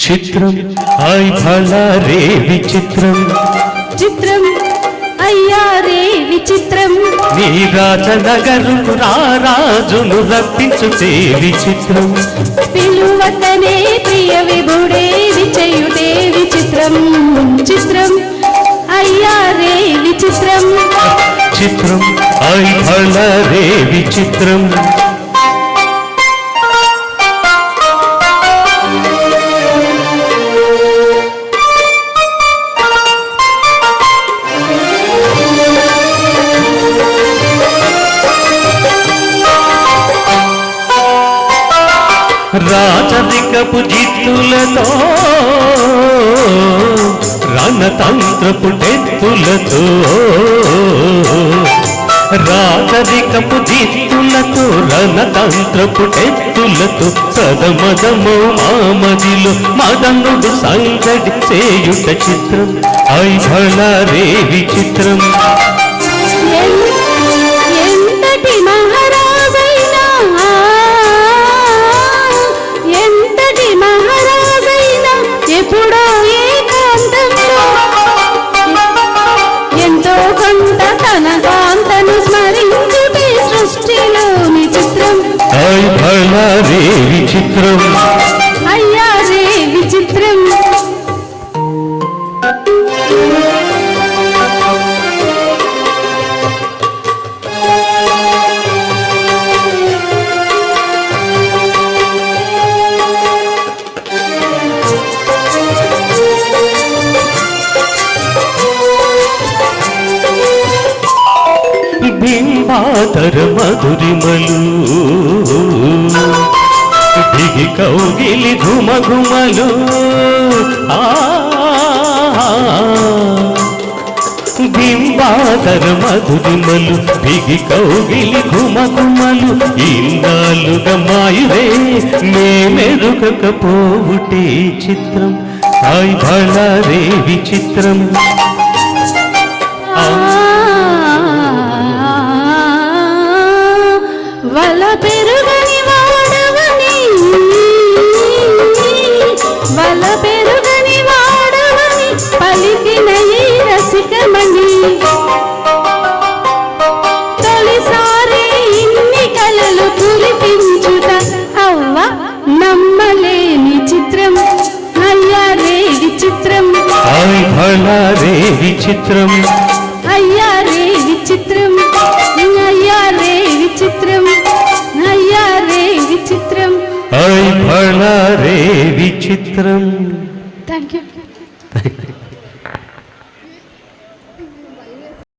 చిత్రం ఐ భళా రే విచిత్రం చిత్రం అయ్యా రే విచిత్రం నీ రాజనగరుకు రాజును రప్పించుతే విచిత్రం పిలువతనే ప్రియ విభుడే విచయుడే విచిత్రం చిత్రం అయ్యా రే విచిత్రం చిత్రం ఐ భళా రే విచిత్రం రాజరికపు జిత్తులతో రణతంత్రపు టెత్తులతో రాజరికపు జిత్తులతో రణతంత్రపు టెత్తులతో సదమదమో మామదిలో మదనుడు సంగడి చేయుట చిత్రం ఐ భళా రే విచిత్రం ఎంతటి మహారాజైనా ఎంతటి మహారాజైనా ఎప్పుడో ఏకాంతంలో ఎంతో కొంత తన కాంతను స్మరించుటే సృష్టిలోని చిత్రం ఐ భళా రే విచిత్రం అయ్యా రే విచిత్రం బింబాతర మధురిమలు దిగి కౌగిలి ఘుమఘుమలు బింబాతర మధురిమలు దిగి కౌగిలి ఘుమఘుమలు ఇన్నాళ్ళుగా మాయురే మేమెరుగకపోవుటే చిత్రం ఐ భళా రే విచిత్రం వల పెరుగని వాడవని వల పెరుగని వాడవని పలికిన ఈ రసికమణి తొలిసారి ఇన్ని కలలు కురిపించుట అవ్వ నమ్మలేని చిత్రం అయ్యా రే విచిత్రం ఐ భళా రే విచిత్రం అయ్యా రే విచిత్రం అయ్యా రే విచిత్రం అయ్యా రే విచిత్రం ఐ భళా రే విచిత్రం థ్యాంక్ యూ